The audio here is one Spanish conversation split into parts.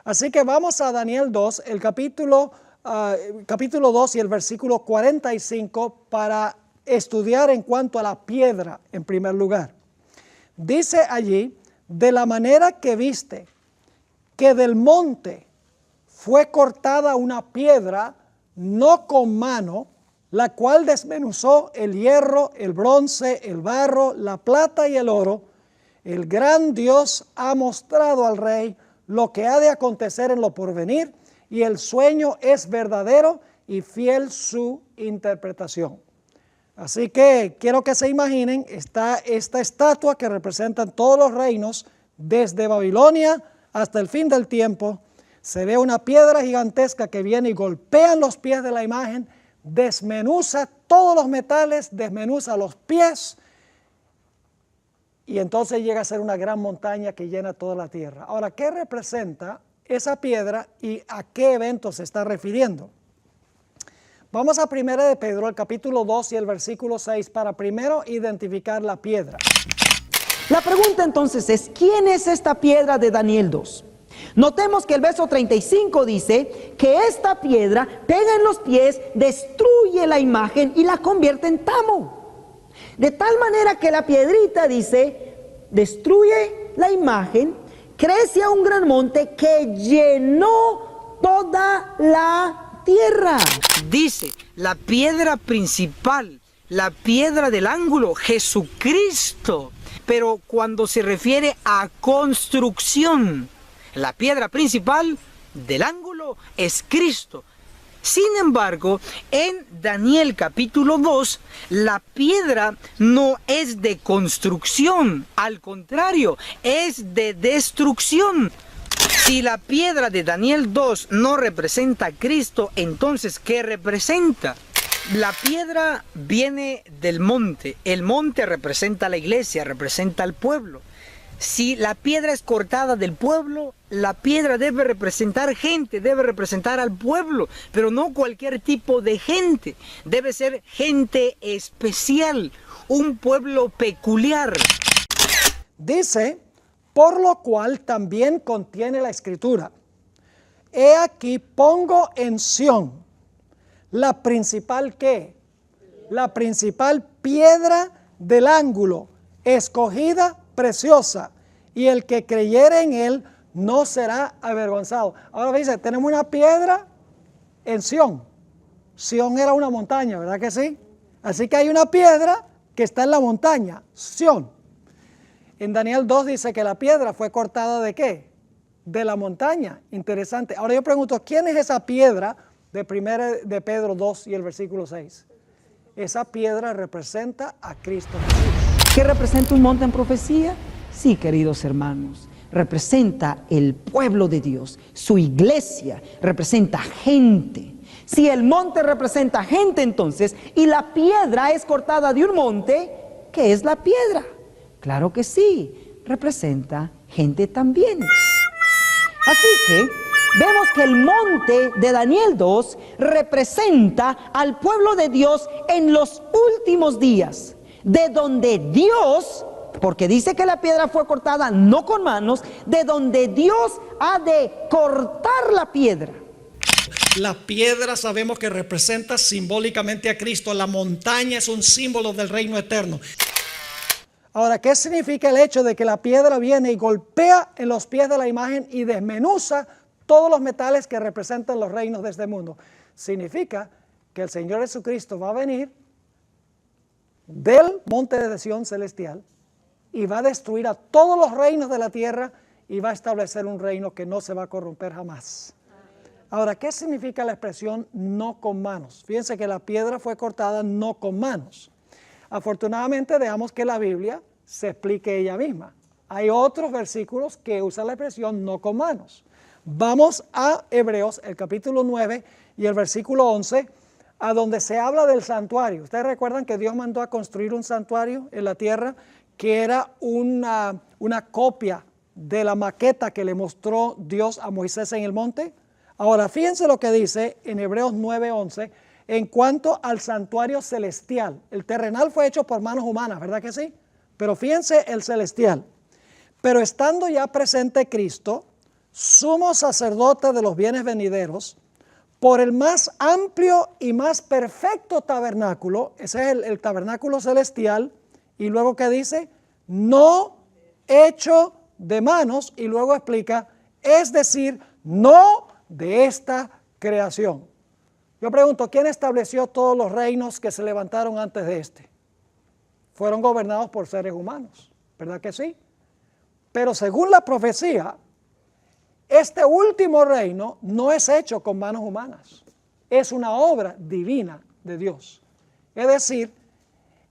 Así que vamos a Daniel 2, el capítulo 2 y el versículo 45 para estudiar en cuanto a la piedra en primer lugar. Dice allí, de la manera que viste que del monte fue cortada una piedra, no con mano, la cual desmenuzó el hierro, el bronce, el barro, la plata y el oro, el gran Dios ha mostrado al rey lo que ha de acontecer en lo porvenir, y el sueño es verdadero y fiel su interpretación. Así que quiero que se imaginen, está esta estatua que representa todos los reinos, desde Babilonia hasta el fin del tiempo. Se ve una piedra gigantesca que viene y golpea en los pies de la imagen, desmenuza todos los metales, desmenuza los pies, y entonces llega a ser una gran montaña que llena toda la tierra. Ahora, ¿qué representa esa piedra y a qué evento se está refiriendo? Vamos a 1 de Pedro, el capítulo 2 y el versículo 6, para primero identificar la piedra. La pregunta entonces es, ¿quién es esta piedra de Daniel 2? Notemos que el verso 35 dice que esta piedra pega en los pies, destruye la imagen y la convierte en tamo. De tal manera que la piedrita dice, destruye la imagen, crece a un gran monte que llenó toda la tierra. Dice, la piedra principal, la piedra del ángulo, Jesucristo. Pero cuando se refiere a construcción, la piedra principal del ángulo es Cristo. Sin embargo, en Daniel capítulo 2, la piedra no es de construcción, al contrario, es de destrucción. Si la piedra de Daniel 2 no representa a Cristo, entonces, ¿qué representa? La piedra viene del monte. El monte representa a la iglesia, representa al pueblo. Si la piedra es cortada del pueblo, la piedra debe representar gente, debe representar al pueblo, pero no cualquier tipo de gente. Debe ser gente especial, un pueblo peculiar. Dice, por lo cual también contiene la escritura: he aquí pongo en Sión la principal ¿qué? La principal piedra del ángulo, escogida, preciosa, y el que creyere en él no será avergonzado. Ahora dice, tenemos una piedra en Sión. Sión era una montaña, ¿verdad que sí? Así que hay una piedra que está en la montaña, Sión. En Daniel 2 dice que la piedra fue cortada ¿de qué? De la montaña. Interesante. Ahora yo pregunto, ¿quién es esa piedra de 1 de Pedro 2 y el versículo 6? Esa piedra representa a Cristo Jesús. ¿Qué representa un monte en profecía? Sí, queridos hermanos, representa el pueblo de Dios, su iglesia, representa gente. Si el monte representa gente entonces, y la piedra es cortada de un monte, ¿qué es la piedra? Claro que sí, representa gente también. Así que vemos que el monte de Daniel 2 representa al pueblo de Dios en los últimos días, de donde Dios, porque dice que la piedra fue cortada no con manos, de donde Dios ha de cortar la piedra. La piedra sabemos que representa simbólicamente a Cristo. La montaña es un símbolo del reino eterno. Ahora, ¿qué significa el hecho de que la piedra viene y golpea en los pies de la imagen y desmenuza todos los metales que representan los reinos de este mundo? Significa que el Señor Jesucristo va a venir del monte de Sión celestial y va a destruir a todos los reinos de la tierra y va a establecer un reino que no se va a corromper jamás. Ahora, ¿qué significa la expresión no con manos? Fíjense que la piedra fue cortada no con manos. Afortunadamente, dejamos que la Biblia se explique ella misma. Hay otros versículos que usan la expresión no con manos. Vamos a Hebreos, el capítulo 9 y el versículo 11, a donde se habla del santuario. Ustedes recuerdan que Dios mandó a construir un santuario en la tierra que era una copia de la maqueta que le mostró Dios a Moisés en el monte. Ahora, fíjense lo que dice en Hebreos 9:11 en cuanto al santuario celestial. El terrenal fue hecho por manos humanas, ¿verdad que sí? Pero fíjense el celestial. Pero estando ya presente Cristo, sumo sacerdote de los bienes venideros, por el más amplio y más perfecto tabernáculo, ese es el tabernáculo celestial, y luego que dice, no hecho de manos, y luego explica, es decir, no de esta creación. Yo pregunto, ¿quién estableció todos los reinos que se levantaron antes de este? Fueron gobernados por seres humanos, ¿verdad que sí? Pero según la profecía, este último reino no es hecho con manos humanas, es una obra divina de Dios. Es decir,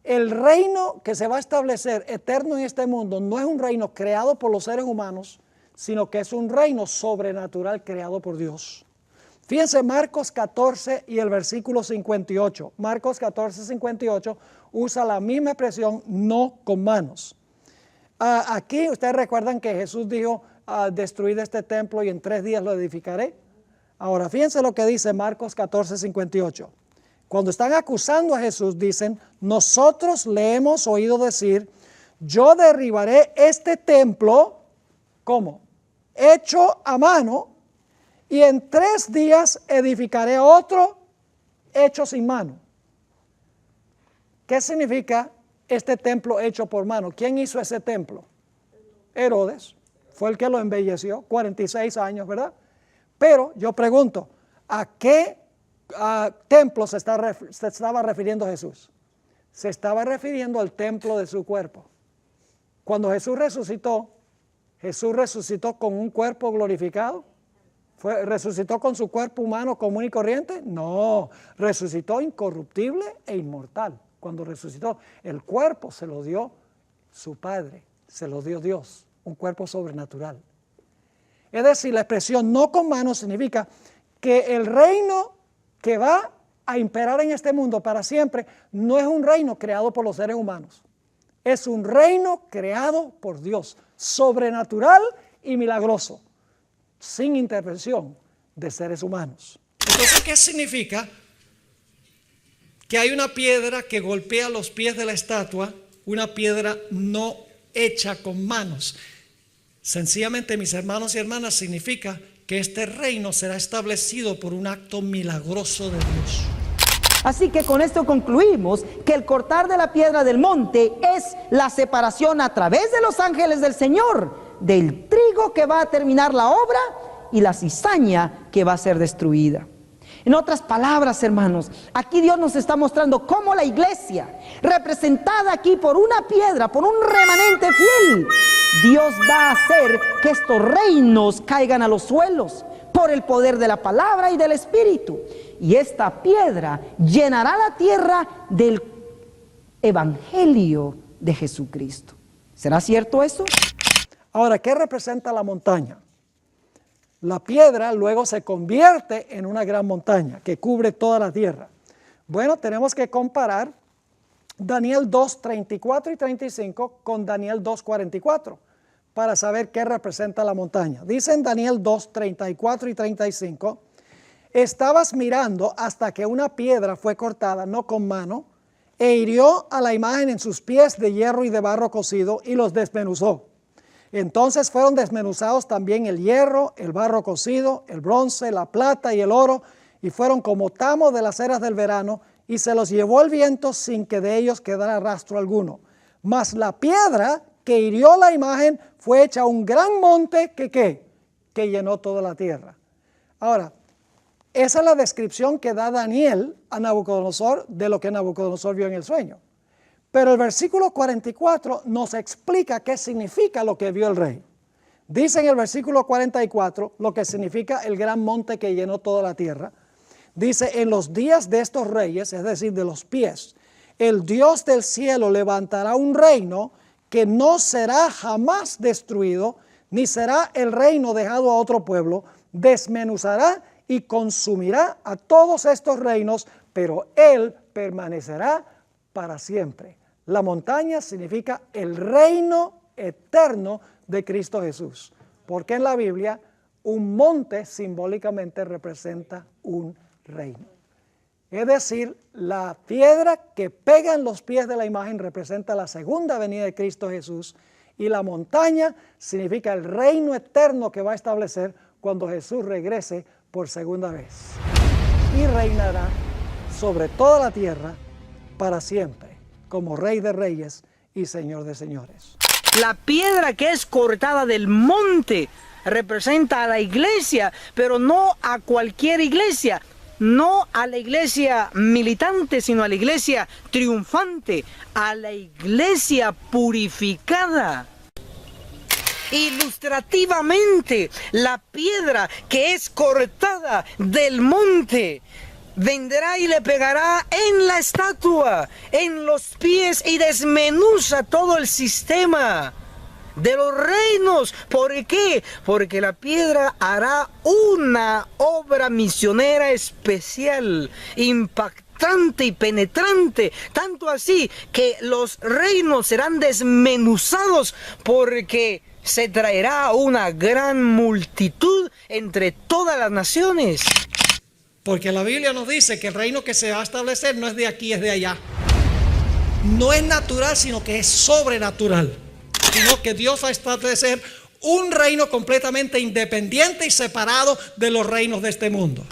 el reino que se va a establecer eterno en este mundo no es un reino creado por los seres humanos, sino que es un reino sobrenatural creado por Dios. Fíjense Marcos 14 y el versículo 58. Marcos 14, 58 usa la misma expresión, no con manos. Aquí ustedes recuerdan que Jesús dijo, destruid este templo y en 3 días lo edificaré. Ahora fíjense lo que dice Marcos 14, 58. Cuando están acusando a Jesús dicen, nosotros le hemos oído decir, yo derribaré este templo, ¿cómo? Hecho a mano, y en 3 días edificaré otro hecho sin mano. ¿Qué significa este templo hecho por mano? ¿Quién hizo ese templo? Herodes, fue el que lo embelleció, 46 años, ¿verdad? Pero yo pregunto, ¿a qué templo se estaba refiriendo Jesús? Se estaba refiriendo al templo de su cuerpo. Cuando Jesús resucitó con un cuerpo glorificado. ¿Resucitó con su cuerpo humano común y corriente? No, resucitó incorruptible e inmortal. Cuando resucitó, el cuerpo se lo dio su Padre, se lo dio Dios, un cuerpo sobrenatural. Es decir, la expresión no con manos significa que el reino que va a imperar en este mundo para siempre no es un reino creado por los seres humanos. Es un reino creado por Dios, sobrenatural y milagroso, sin intervención de seres humanos. Entonces, ¿qué significa? Que hay una piedra que golpea los pies de la estatua, una piedra no hecha con manos. Sencillamente, mis hermanos y hermanas, significa que este reino será establecido por un acto milagroso de Dios. Así que con esto concluimos que el cortar de la piedra del monte es la separación a través de los ángeles del Señor del trigo que va a terminar la obra y la cizaña que va a ser destruida. En otras palabras, hermanos, aquí Dios nos está mostrando cómo la iglesia, representada aquí por una piedra, por un remanente fiel, Dios va a hacer que estos reinos caigan a los suelos por el poder de la palabra y del Espíritu. Y esta piedra llenará la tierra del evangelio de Jesucristo. ¿Será cierto eso? Ahora, ¿qué representa la montaña? La piedra luego se convierte en una gran montaña que cubre toda la tierra. Bueno, tenemos que comparar Daniel 2, 34 y 35 con Daniel 2, 44 para saber qué representa la montaña. Dice en Daniel 2, 34 y 35, estabas mirando hasta que una piedra fue cortada, no con mano, e hirió a la imagen en sus pies de hierro y de barro cocido y los desmenuzó. Entonces fueron desmenuzados también el hierro, el barro cocido, el bronce, la plata y el oro, y fueron como tamo de las eras del verano, y se los llevó el viento sin que de ellos quedara rastro alguno. Mas la piedra que hirió la imagen fue hecha un gran monte que llenó toda la tierra. Ahora, esa es la descripción que da Daniel a Nabucodonosor de lo que Nabucodonosor vio en el sueño. Pero el versículo 44 nos explica qué significa lo que vio el rey. Dice en el versículo 44 lo que significa el gran monte que llenó toda la tierra. Dice, en los días de estos reyes, es decir, de los pies, el Dios del cielo levantará un reino que no será jamás destruido, ni será el reino dejado a otro pueblo, desmenuzará y consumirá a todos estos reinos, pero él permanecerá para siempre. La montaña significa el reino eterno de Cristo Jesús, porque en la Biblia un monte simbólicamente representa un reino. Es decir, la piedra que pega en los pies de la imagen representa la segunda venida de Cristo Jesús, Y la montaña significa el reino eterno que va a establecer cuando Jesús regrese por segunda vez. Y reinará sobre toda la tierra para siempre, como Rey de Reyes y Señor de Señores. La piedra que es cortada del monte representa a la iglesia, pero no a cualquier iglesia. No a la iglesia militante, sino a la iglesia triunfante, a la iglesia purificada. Ilustrativamente, la piedra que es cortada del monte vendrá y le pegará en la estatua, en los pies, y desmenuza todo el sistema de los reinos. ¿Por qué? Porque la piedra hará una obra misionera especial, impactante y penetrante, tanto así que los reinos serán desmenuzados, porque se traerá una gran multitud entre todas las naciones. Porque la Biblia nos dice que el reino que se va a establecer no es de aquí, es de allá. No es natural, sino que es sobrenatural. Sino que Dios va a establecer un reino completamente independiente y separado de los reinos de este mundo.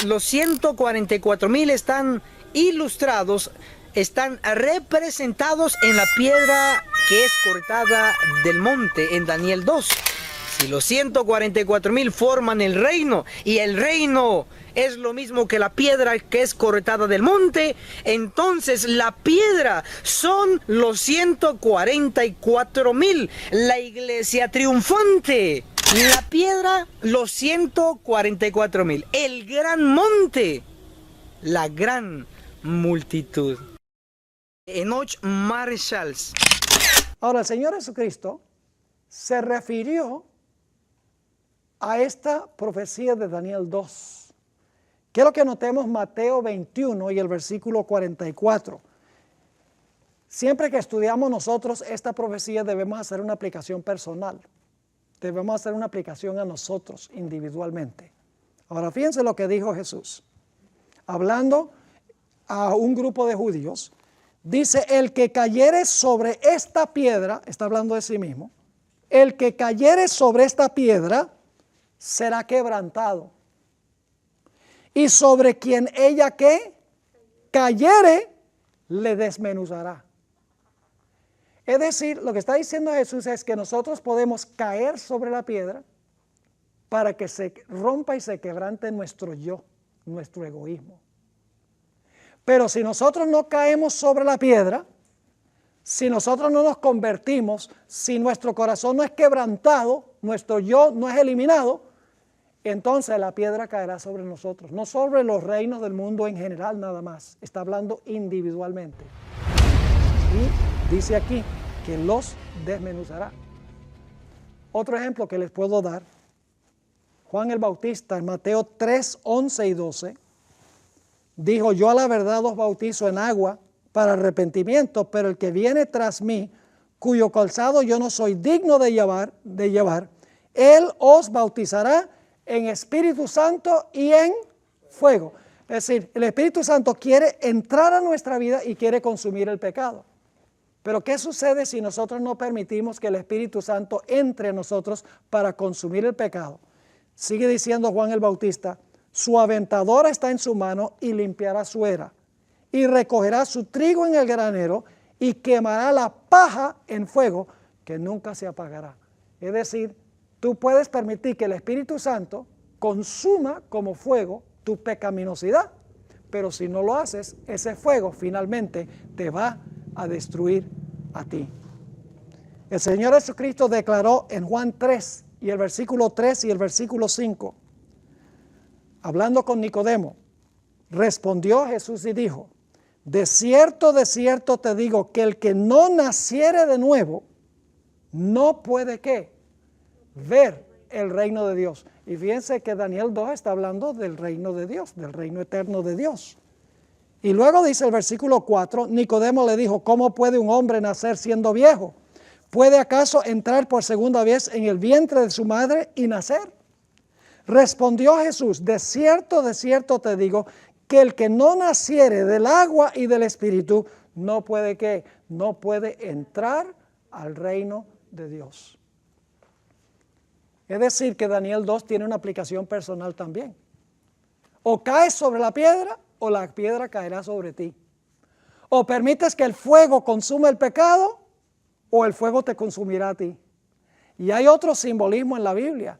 Los 144,000 están ilustrados, están representados en la piedra que es cortada del monte en Daniel 2. Si los 144,000 forman el reino, y el reino es lo mismo que la piedra que es cortada del monte, entonces la piedra son los 144,000, la iglesia triunfante. La piedra, los 144,000, el gran monte, la gran multitud. Enoch Marshalls. Ahora, el Señor Jesucristo se refirió a esta profecía de Daniel 2. Quiero que notemos Mateo 21 y el versículo 44. Siempre que estudiamos nosotros esta profecía debemos hacer una aplicación personal. Debemos hacer una aplicación a nosotros individualmente. Ahora fíjense lo que dijo Jesús. Hablando a un grupo de judíos, dice: el que cayere sobre esta piedra, está hablando de sí mismo, el que cayere sobre esta piedra será quebrantado. Y sobre quien ella que cayere, le desmenuzará. Es decir, lo que está diciendo Jesús es que nosotros podemos caer sobre la piedra para que se rompa y se quebrante nuestro yo, nuestro egoísmo. Pero si nosotros no caemos sobre la piedra, si nosotros no nos convertimos, si nuestro corazón no es quebrantado, nuestro yo no es eliminado, entonces la piedra caerá sobre nosotros, no sobre los reinos del mundo en general nada más, está hablando individualmente. Y dice aquí que los desmenuzará. Otro ejemplo que les puedo dar, Juan el Bautista en Mateo 3, 11 y 12, dijo: yo a la verdad os bautizo en agua para arrepentimiento, pero el que viene tras mí, cuyo calzado yo no soy digno de llevar, él os bautizará en Espíritu Santo y en fuego. Es decir, el Espíritu Santo quiere entrar a nuestra vida y quiere consumir el pecado. Pero ¿qué sucede si nosotros no permitimos que el Espíritu Santo entre a nosotros para consumir el pecado? Sigue diciendo Juan el Bautista: su aventadora está en su mano y limpiará su era, y recogerá su trigo en el granero y quemará la paja en fuego que nunca se apagará. Es decir, tú puedes permitir que el Espíritu Santo consuma como fuego tu pecaminosidad, pero si no lo haces, ese fuego finalmente te va a destruir a ti. El Señor Jesucristo declaró en Juan 3 y el versículo 3 y el versículo 5, hablando con Nicodemo, respondió Jesús y dijo: de cierto te digo que el que no naciere de nuevo no puede ¿qué? Ver el reino de Dios. Y fíjense que Daniel 2 está hablando del reino de Dios, del reino eterno de Dios. Y luego dice el versículo 4, Nicodemo le dijo: ¿cómo puede un hombre nacer siendo viejo? ¿Puede acaso entrar por segunda vez en el vientre de su madre y nacer? Respondió Jesús: de cierto te digo que el que no naciere del agua y del Espíritu no puede ¿qué? No puede entrar al reino de Dios. Es decir, que Daniel 2 tiene una aplicación personal también. O caes sobre la piedra o la piedra caerá sobre ti. O permites que el fuego consuma el pecado o el fuego te consumirá a ti. Y hay otro simbolismo en la Biblia.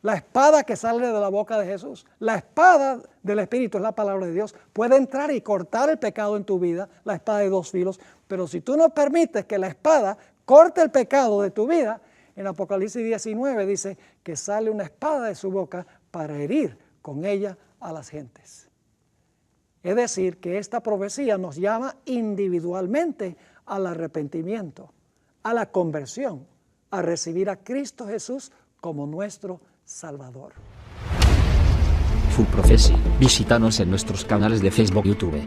La espada que sale de la boca de Jesús. La espada del Espíritu es la palabra de Dios. Puede entrar y cortar el pecado en tu vida, la espada de dos filos. Pero si tú no permites que la espada corte el pecado de tu vida, en Apocalipsis 19 dice que sale una espada de su boca para herir con ella a las gentes. Es decir, que esta profecía nos llama individualmente al arrepentimiento, a la conversión, a recibir a Cristo Jesús como nuestro Salvador. Full Prophecy. Visítanos en nuestros canales de Facebook y YouTube.